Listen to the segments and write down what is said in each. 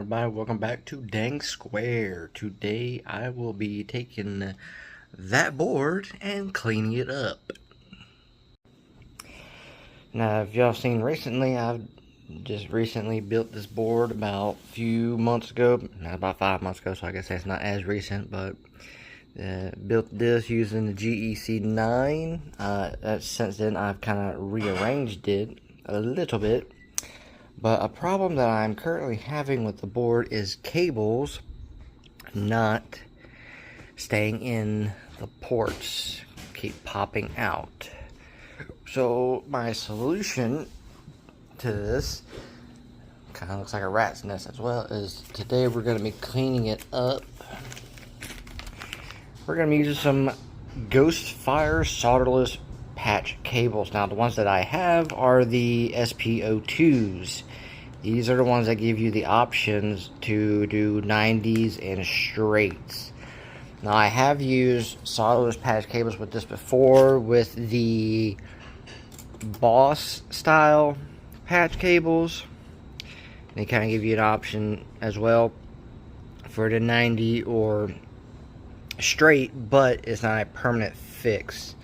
everybody, welcome back to Dang Square. Today I will be taking that board and cleaning it up. Now, if y'all seen recently, I've just recently built this board about a few months ago, not about 5 months ago, so I guess that's not as recent, but built this using the GEC9. Since then I've kind of rearranged it a little bit. But a problem that I'm currently having with the board is cables not staying in the ports, keep popping out. So my solution to this, kind of looks like a rat's nest as well, is today we're going to be cleaning it up. We're going to be using some Ghostfire solderless patch cables. Now, the ones that I have are the SPO2s. These are the ones that give you the options to do 90s and straights. Now, I have used solderless patch cables with this before with the Boss style patch cables. They kind of give you an option as well for the 90 or straight, but it's not a permanent fix.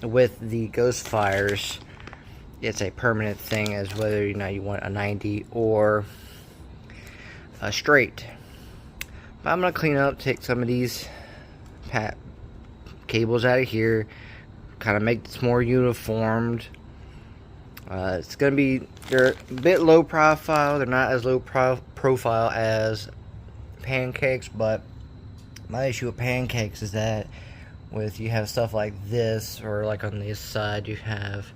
With the Ghostfires, it's a permanent thing as whether you want a 90 or a straight. But I'm gonna clean up, take some of these cables out of here, kind of make this more uniformed. It's gonna be, they're a bit low profile. They're not as low profile as pancakes, but my issue with pancakes is that you have stuff like this, or like on this side you have,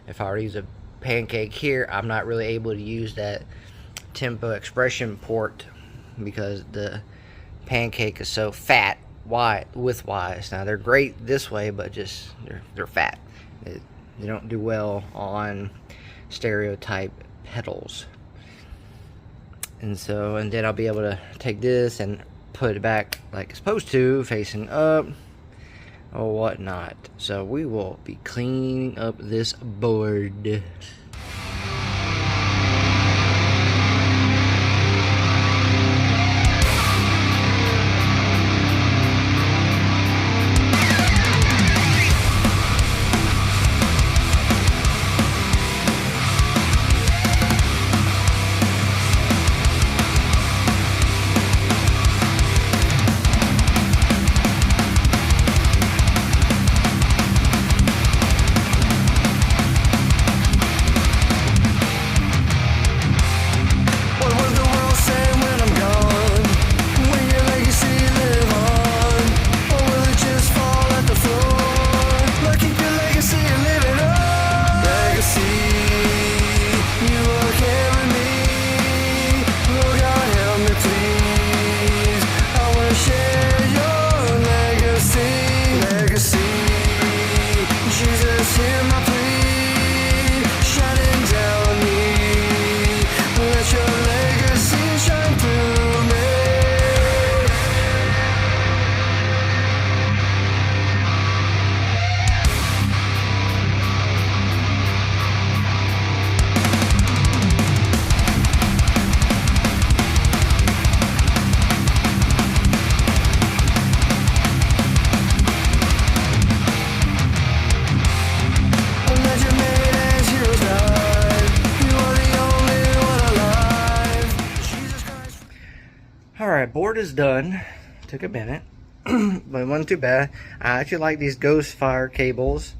if I were to use a pancake here, I'm not really able to use that tempo expression port because the pancake is so fat widthwise. Now they're great this way, but just they're fat. They don't do well on stereotype pedals. And then I'll be able to take this and put it back like it's supposed to, facing up or whatnot. So we will be cleaning up this board. Alright, board is done. Took a minute, but it wasn't too bad. I actually like these Ghostfire cables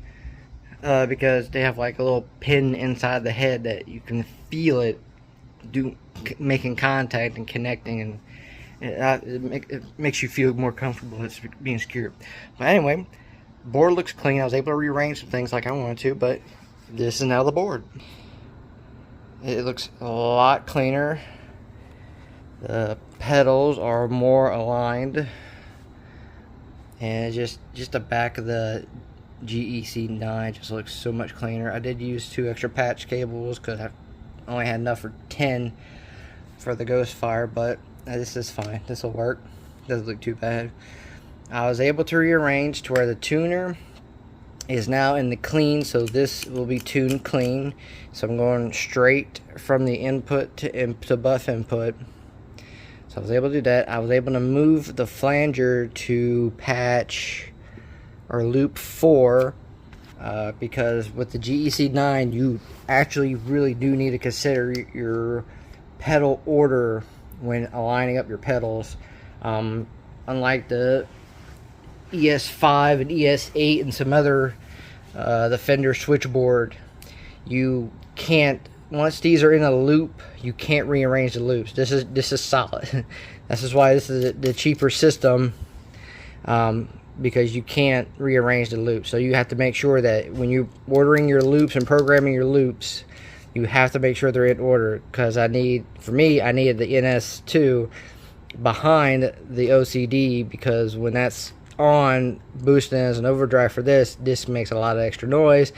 because they have like a little pin inside the head that you can feel it making contact and connecting, and it makes you feel more comfortable it's being secured. But anyway, board looks clean. I was able to rearrange some things like I wanted to, but this is now the board. It looks a lot cleaner. The pedals are more aligned, and just the back of the GEC9 just looks so much cleaner. I did use 2 extra patch cables because I only had enough for 10 for the Ghostfire, but this is fine. This will work. Doesn't look too bad. I was able to rearrange to where the tuner is now in the clean, so this will be tuned clean. So I'm going straight from the input to buff input. So I was able to do that. I was able to move the flanger to patch or loop 4 because with the GEC9 you actually really do need to consider your pedal order when aligning up your pedals. Unlike the ES5 and ES8 and some other the Fender switchboard, you can't, once these are in a loop, you can't rearrange the loops. This is solid. This is why this is the cheaper system, because you can't rearrange the loops. So you have to make sure that when you're ordering your loops and programming your loops, you have to make sure they're in order. Because I needed the NS2 behind the OCD, because when that's on, boosting as an overdrive for this makes a lot of extra noise.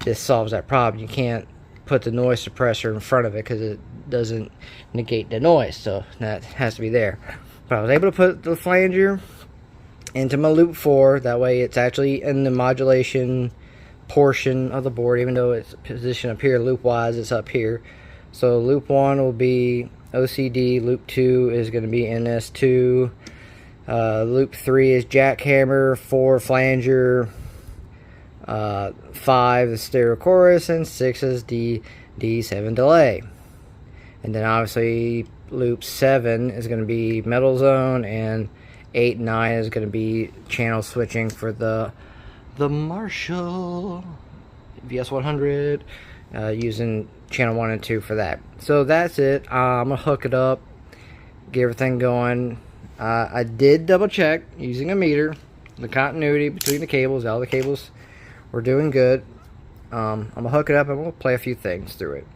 This solves that problem. You can't put the noise suppressor in front of it because it doesn't negate the noise, so that has to be there. But I was able to put the flanger into my loop 4, that way it's actually in the modulation portion of the board, even though it's positioned up here loop wise, it's up here. So loop 1 will be OCD, loop 2 is going to be NS2, loop 3 is jackhammer, 4 flanger, 5 is stereo chorus, and 6 is D7 delay. And then obviously loop 7 is going to be metal zone, and 8 and 9 is going to be channel switching for the Marshall VS100, using channel 1 and 2 for that. So that's it. I'm going to hook it up, get everything going. I did double check using a meter the continuity between the cables. All the cables were doing good. I'm going to hook it up and we'll play a few things through it.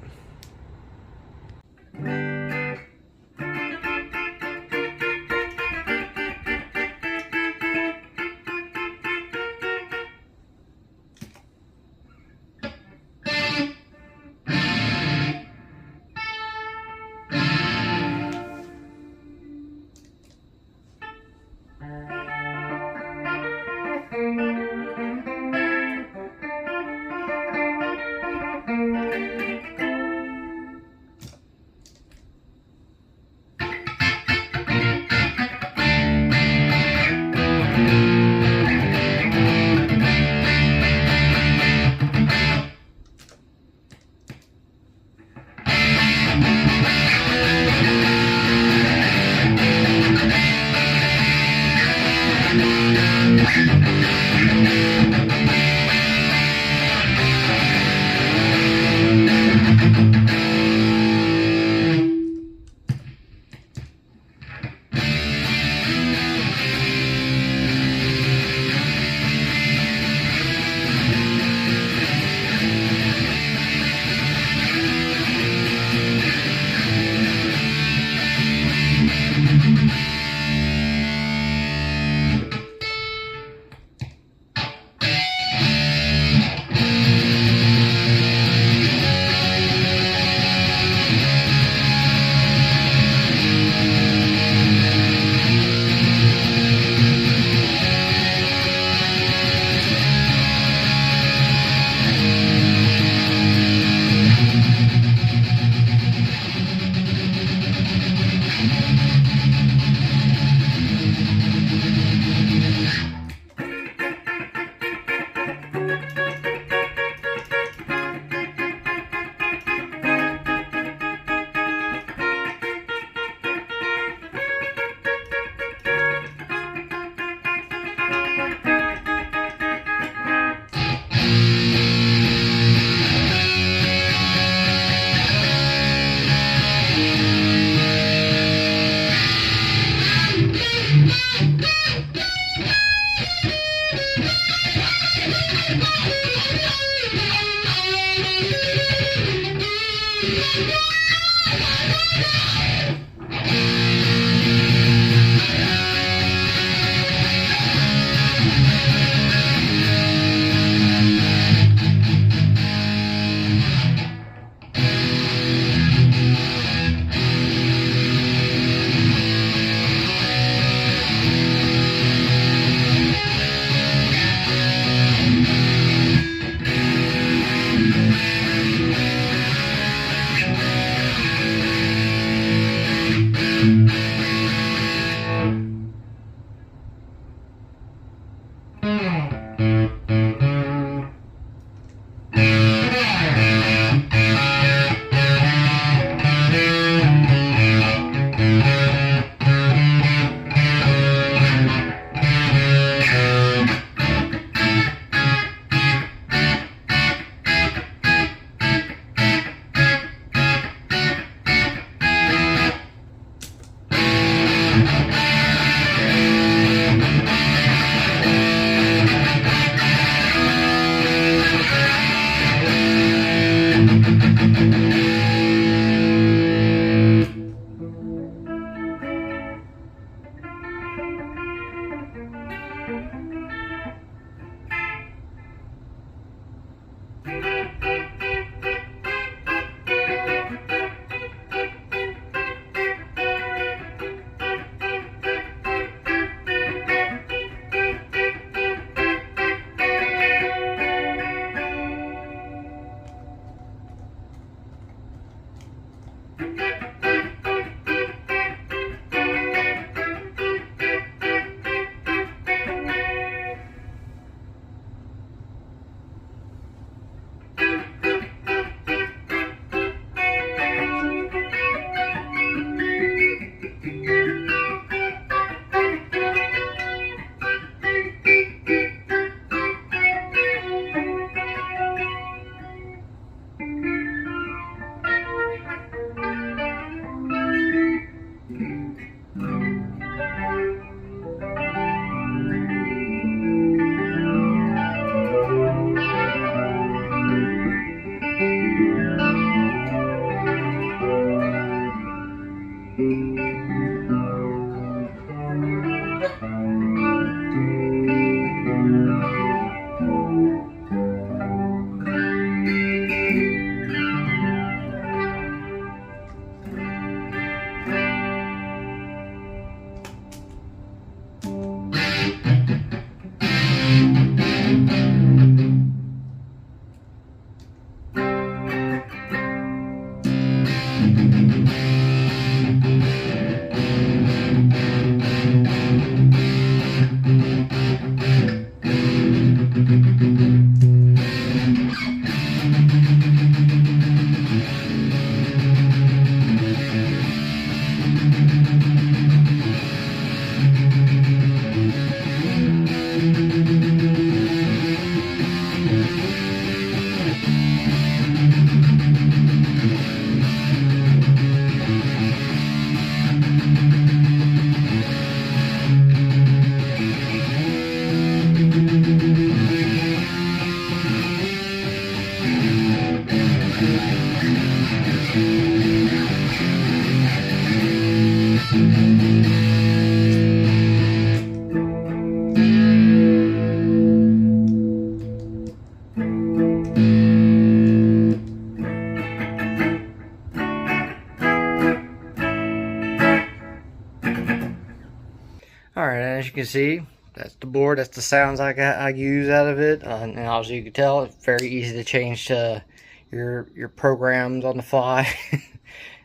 Alright, as you can see, that's the board. That's the sounds I use out of it. And as you can tell, it's very easy to change to your programs on the fly.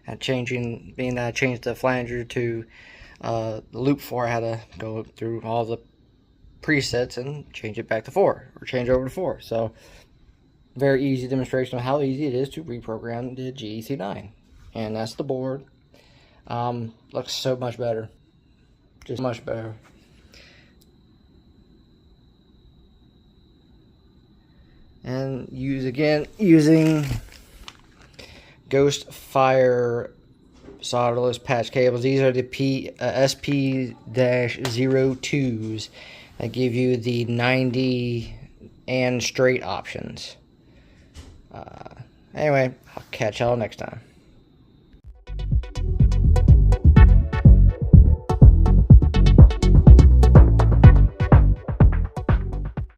And being that I changed the flanger to the loop 4, I had to go through all the presets and change it back to 4, or change over to 4. So, very easy demonstration of how easy it is to reprogram the GEC9. And that's the board. Looks so much better. Just much better. And using Ghost Fire solderless patch cables. These are the SP-02s that give you the 90 and straight options. Anyway, I'll catch y'all next time.